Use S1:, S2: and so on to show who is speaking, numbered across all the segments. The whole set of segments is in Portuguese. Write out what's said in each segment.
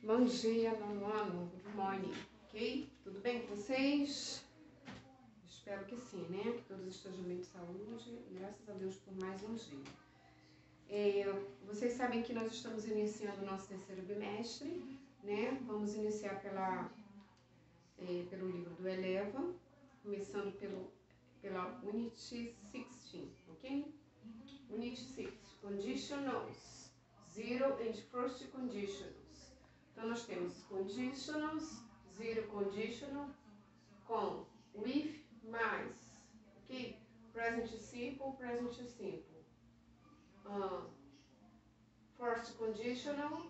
S1: Bom dia, nono ano, good morning, ok? Tudo bem com vocês? Espero que sim, né? Que todos estejam bem de saúde e graças a Deus por mais um dia. Vocês sabem que nós estamos iniciando o nosso terceiro bimestre, né? Vamos iniciar pelo livro do Eleva, começando pela Unit 16, ok? Unit 6, Conditionals, Zero and First Conditionals. Então, nós temos conditionals, zero conditional, com, with, mais, ok? Present simple, first conditional,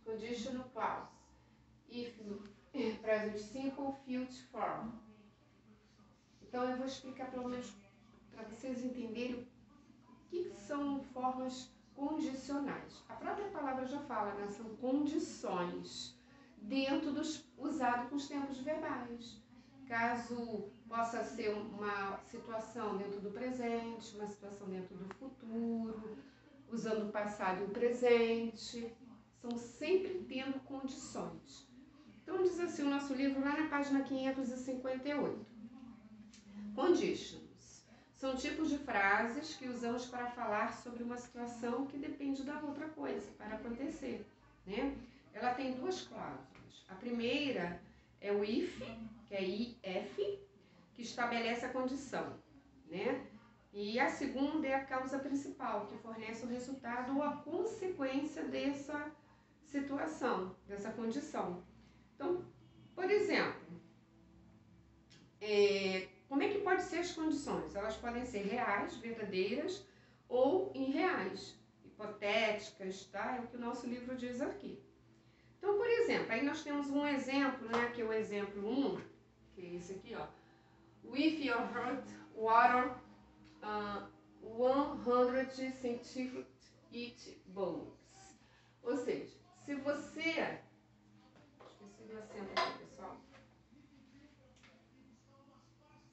S1: conditional clause. If, present simple, future form. Então, eu vou explicar pelo menos para vocês entenderem o que são formas condicionais. A própria palavra já fala, né? São condições dentro usado com os tempos verbais. Caso possa ser uma situação dentro do presente, uma situação dentro do futuro, usando o passado e o presente, são sempre tendo condições. Então diz assim o nosso livro lá na página 558. Conditions. São tipos de frases que usamos para falar sobre uma situação que depende da outra coisa para acontecer, né? Ela tem duas cláusulas. A primeira é o if, que é IF, que estabelece a condição, né? E a segunda é a causa principal, que fornece o resultado ou a consequência dessa situação, dessa condição. Então, por exemplo, como é que pode ser as condições? Elas podem ser reais, verdadeiras ou irreais, hipotéticas, tá? É o que o nosso livro diz aqui. Então, por exemplo, aí nós temos um exemplo, né? Que é o exemplo 1, que é esse aqui, ó. With your heart, water, 100 scientific it books. Ou seja, se você... Esqueci do acento aqui, pessoal.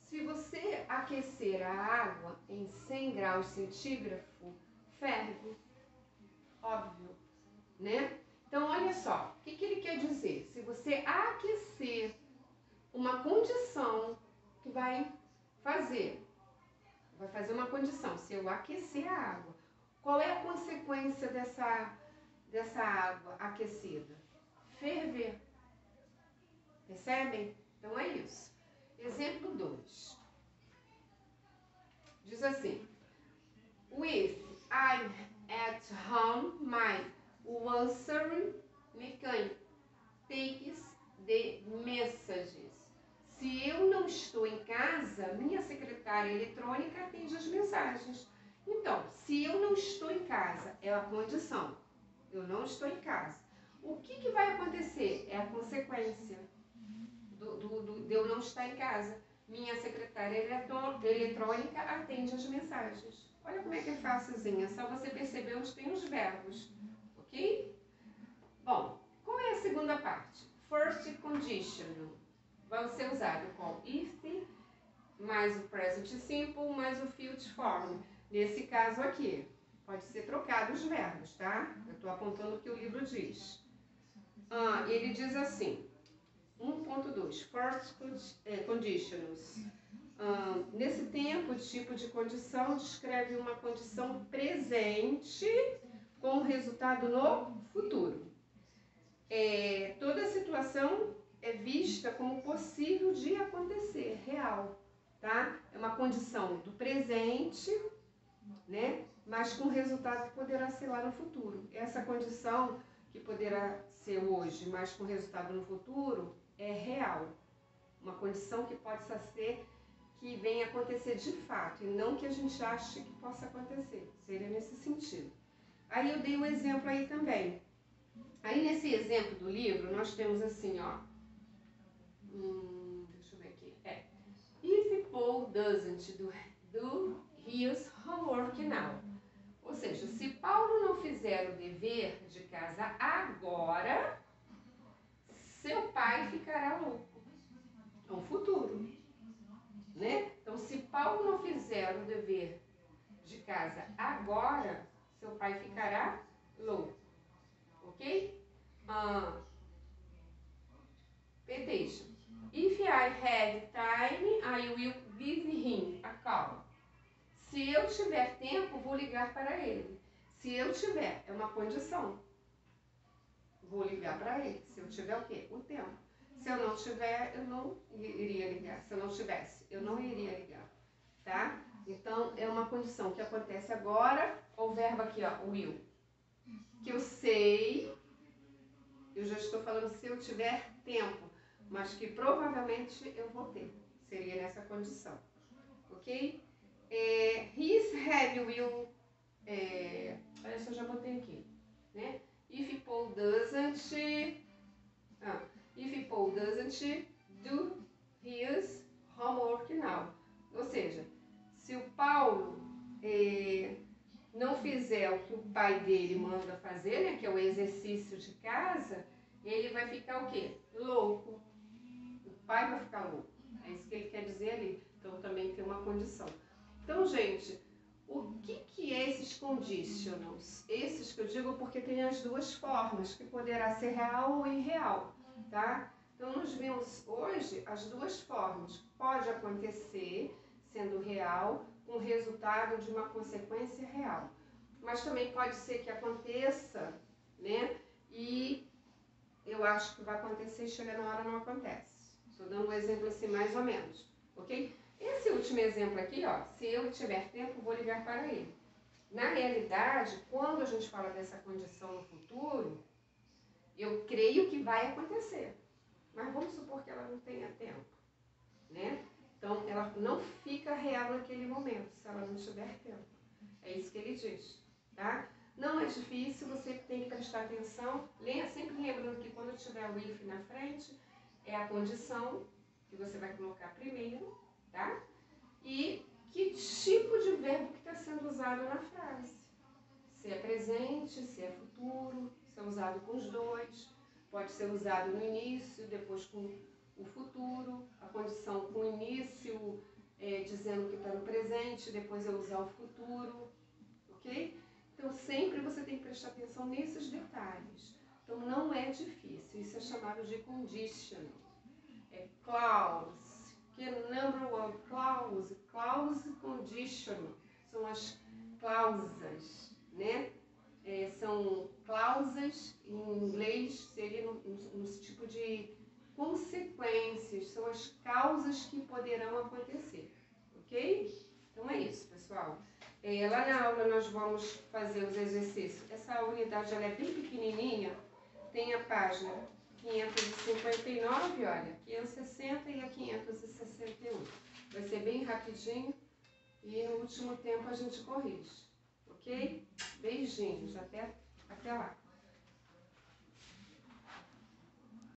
S1: Se você aquecer a água em 100 graus centígrafo, ferve. Óbvio, né? Então, olha só, o que ele quer dizer? Se você aquecer uma condição que vai fazer uma condição, se eu aquecer a água, qual é a consequência dessa água aquecida? Ferver. Percebem? Então, é isso. Exemplo 2. Diz assim, with I'm at home, my answering mechanic takes the messages. Se eu não estou em casa, minha secretária eletrônica atende as mensagens. Então, se eu não estou em casa, é a condição. Eu não estou em casa. O que vai acontecer? É a consequência de eu não estar em casa. Minha secretária eletrônica atende as mensagens. Olha como é que é facilzinho, é só você perceber onde tem os verbos, ok? Bom, qual é a segunda parte? First conditional. Vai ser usado com if, mais o present simple, mais o future form. Nesse caso aqui, pode ser trocado os verbos, tá? Eu estou apontando o que o livro diz. Ele diz assim, 1.2, first conditionals. Nesse tempo, o tipo de condição descreve uma condição presente com resultado no futuro. Toda situação é vista como possível de acontecer, real, tá? É uma condição do presente, né? Mas com resultado que poderá ser lá no futuro. Essa condição que poderá ser hoje, mas com resultado no futuro, é real. Uma condição que possa ser, que venha acontecer de fato, e não que a gente ache que possa acontecer. Seria nesse sentido. Aí eu dei um exemplo aí também. Aí nesse exemplo do livro, nós temos assim, ó. Deixa eu ver aqui. If Paul doesn't do his homework now. Ou seja, se Paulo não fizer o dever de casa agora, seu pai ficará louco. É um futuro, né? Então, se Paulo não fizer o dever de casa agora, seu pai ficará louco, ok? have time, I will visit him. A call. Se eu tiver tempo, vou ligar para ele. Se eu tiver, é uma condição. Vou ligar para ele. Se eu tiver o quê? O tempo. Se eu não tiver, eu não iria ligar. Se eu não tivesse, eu não iria ligar. Tá? Então, é uma condição que acontece agora. O verbo aqui, ó, will. Que eu sei, eu já estou falando se eu tiver tempo, mas que provavelmente eu vou ter. Seria nessa condição. Ok? His head will... essa eu já botei aqui. Né? If Paul doesn't... if Paul doesn't do his homework now. Ou seja, se o Paulo não fizer o que o pai dele manda fazer, né, que é o exercício de casa, ele vai ficar o quê? Louco. O pai vai ficar louco. É isso que ele quer dizer ali. Então também tem uma condição. Então, gente, o que é esses conditionals? Esses que eu digo porque tem as duas formas, que poderá ser real ou irreal, tá? Então, nós vimos hoje as duas formas. Pode acontecer sendo real, com o resultado de uma consequência real. Mas também pode ser que aconteça, né? E eu acho que vai acontecer e chega na hora não acontece. Estou dando um exemplo assim mais ou menos, ok? Esse último exemplo aqui, ó, se eu tiver tempo, vou ligar para ele. Na realidade, quando a gente fala dessa condição no futuro, eu creio que vai acontecer. Mas vamos supor que ela não tenha tempo, né? Então, ela não fica real naquele momento, se ela não tiver tempo. É isso que ele diz, tá? Não é difícil, você tem que prestar atenção. Sempre lembrando que quando tiver o if na frente, é a condição que você vai colocar primeiro, tá? E que tipo de verbo que está sendo usado na frase. Se é presente, se é futuro, se é usado com os dois. Pode ser usado no início, depois com o futuro, a condição com o início, dizendo que está no presente, depois eu usar o futuro, ok? Então sempre você tem que prestar atenção nesses detalhes. Então não é difícil, isso é chamado de conditional. Clause, que number one, clause, clause conditional, são as cláusulas, né? São cláusulas, em inglês seria no tipo de consequências, são as causas que poderão acontecer, ok? Então é isso, pessoal. Lá na aula nós vamos fazer os exercícios. Essa unidade ela é bem pequenininha, tem a página 559, olha, 560 e a 561. Vai ser bem rapidinho e no último tempo a gente corrige, ok? Beijinhos, até lá.